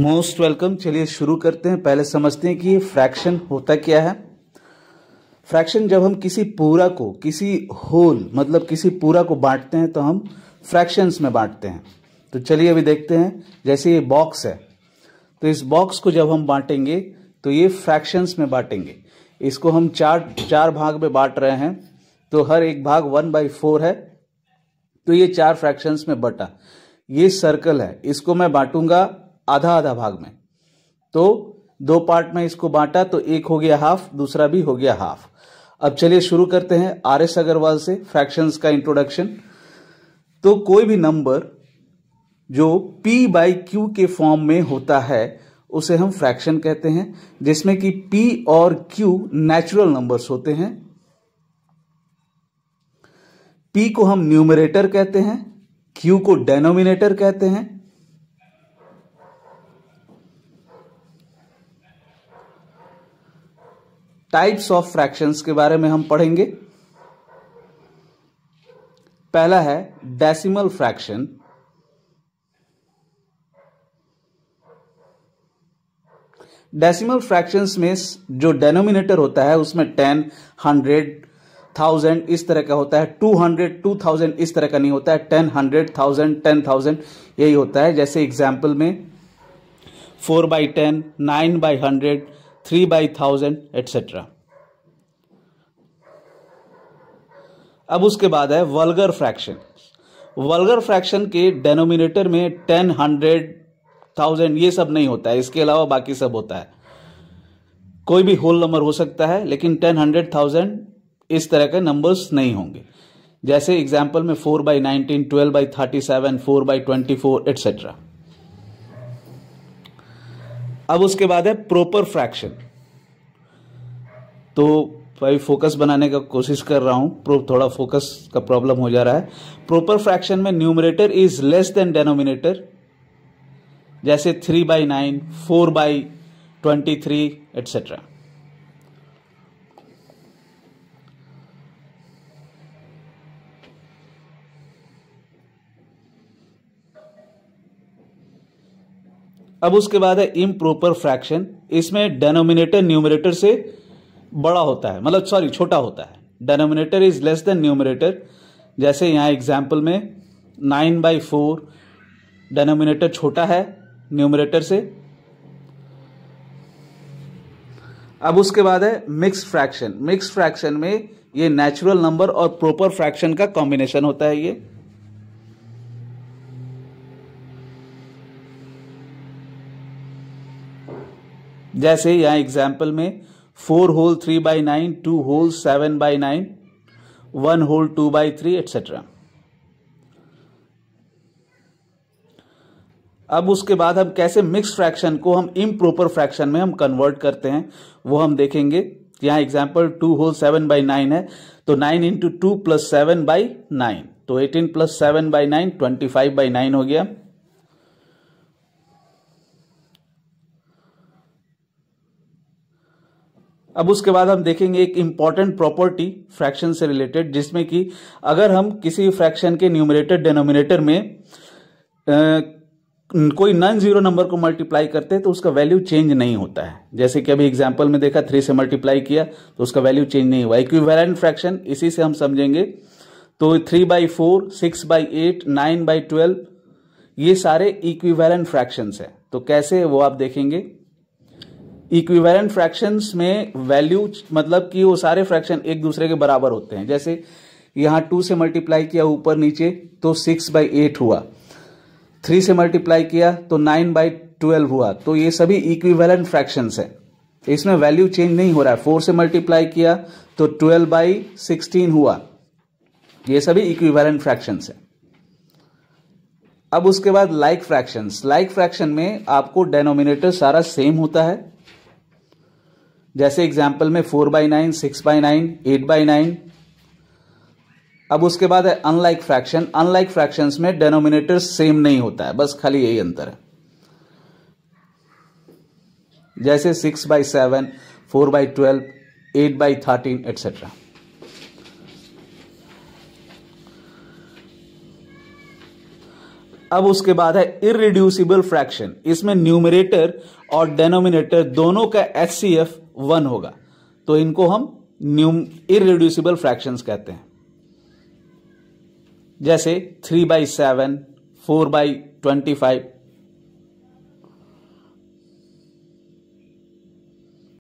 Most welcome. चलिए शुरू करते हैं। पहले समझते हैं कि फ्रैक्शन होता क्या है। फ्रैक्शन जब हम किसी पूरा को किसी होल मतलब किसी पूरा को बांटते हैं तो हम फ्रैक्शंस में बांटते हैं। तो चलिए अभी देखते हैं। जैसे ये बॉक्स है तो इस बॉक्स को जब हम बांटेंगे तो ये फ्रैक्शंस में बांटेंगे। इसको हम चार भाग में बांट रहे हैं तो हर एक भाग 1/4 है तो ये 4 फ्रैक्शंस में बटा। ये सर्कल है, इसको मैं बांटूंगा आधा आधा भाग में। तो 2 पार्ट में इसको बांटा तो एक हो गया हाफ, दूसरा भी हो गया हाफ। अब चलिए शुरू करते हैं आर.एस. अग्रवाल से फ्रैक्शंस का इंट्रोडक्शन। तो कोई भी नंबर जो p/q के फॉर्म में होता है उसे हम फ्रैक्शन कहते हैं, जिसमें कि p और q नेचुरल नंबर्स होते हैं। p को हम न्यूमरेटर कहते हैं, q को डेनोमिनेटर कहते हैं। टाइप्स ऑफ फ्रैक्शंस के बारे में हम पढ़ेंगे। पहला है डेसिमल फ्रैक्शन। डेसिमल फ्रैक्शंस में जो डेनोमिनेटर होता है उसमें 10, 100, 1000 इस तरह का होता है। 200, 2000 इस तरह का नहीं होता है। 10, 100, 1000, 10,000 यही होता है। जैसे एग्जाम्पल में 4/10, 9/100, 3/1000 एटसेट्रा। अब उसके बाद है वल्गर फ्रैक्शन। वल्गर फ्रैक्शन के डेनोमिनेटर में 10, 100, 1000 ये सब नहीं होता है, इसके अलावा बाकी सब होता है। कोई भी होल नंबर हो सकता है लेकिन 10, 100, 1000 इस तरह के नंबर्स नहीं होंगे। जैसे एग्जाम्पल में 4/19, 12/37, 4/24 एटसेट्रा। अब उसके बाद है प्रॉपर फ्रैक्शन। तो भाई फोकस बनाने का कोशिश कर रहा हूं, थोड़ा फोकस का प्रॉब्लम हो जा रहा है। प्रॉपर फ्रैक्शन में numerator is less than denominator, जैसे 3/9, 4/23 एटसेट्रा। अब उसके बाद है इम्प्रॉपर फ्रैक्शन। इसमें डेनोमिनेटर न्यूमरेटर से बड़ा होता है, मतलब सॉरी छोटा होता है। Denominator is less than numerator. जैसे यहां एग्जाम्पल में 9/4 डेनोमिनेटर छोटा है न्यूमरेटर से। अब उसके बाद है मिक्स्ड फ्रैक्शन। मिक्स्ड फ्रैक्शन में ये नेचुरल नंबर और प्रॉपर फ्रैक्शन का कॉम्बिनेशन होता है। ये जैसे यहां एग्जाम्पल में 4 होल 3/9, 2 होल 7/9, 1 होल 2/3 एटसेट्रा। अब उसके बाद हम कैसे मिक्स फ्रैक्शन को हम इम्प्रॉपर फ्रैक्शन में हम कन्वर्ट करते हैं वो हम देखेंगे। यहां एग्जाम्पल 2 होल 7/9 है तो 9 इंटू 2 प्लस 7/9 तो 18 प्लस 7/9 25/9 हो गया। अब उसके बाद हम देखेंगे एक इंपॉर्टेंट प्रॉपर्टी फ्रैक्शन से रिलेटेड, जिसमें कि अगर हम किसी फ्रैक्शन के न्यूमरेटर डेनोमिनेटर में कोई नॉन जीरो नंबर को मल्टीप्लाई करते हैं तो उसका वैल्यू चेंज नहीं होता है। जैसे कि अभी एग्जांपल में देखा 3 से मल्टीप्लाई किया तो उसका वैल्यू चेंज नहीं हुआ। इक्विवेलेंट फ्रैक्शन इसी से हम समझेंगे। तो 3/4, 6/8, 9/12 ये सारे इक्विवेलेंट फ्रैक्शंस है। तो कैसे वो आप देखेंगे। इक्विवेलेंट फ्रैक्शंस में वैल्यू मतलब कि वो सारे फ्रैक्शन एक दूसरे के बराबर होते हैं। जैसे यहां 2 से मल्टीप्लाई किया ऊपर नीचे तो 6/8 हुआ, 3 से मल्टीप्लाई किया तो 9/12 हुआ। तो ये सभी इक्विवेलेंट फ्रैक्शंस है, इसमें वैल्यू चेंज नहीं हो रहा है। 4 से मल्टीप्लाई किया तो 12/16 हुआ। ये सभी इक्विवेलेंट फ्रैक्शंस है। अब उसके बाद लाइक फ्रैक्शंस। लाइक फ्रैक्शन में आपको डेनोमिनेटर सारा सेम होता है। जैसे एग्जाम्पल में 4/9, 6/9, 8/9। अब उसके बाद है अनलाइक फ्रैक्शन। अनलाइक फ्रैक्शंस में डेनोमिनेटर सेम नहीं होता है, बस खाली यही अंतर है। जैसे 6/7, 4/12, 8/13 एटसेट्रा। अब उसके बाद है इररिड्यूसिबल फ्रैक्शन। इसमें न्यूमरेटर और डेनोमिनेटर दोनों का HCF 1 होगा, तो इनको हम इररिड्यूसिबल फ्रैक्शंस कहते हैं। जैसे 3/7, 4/25,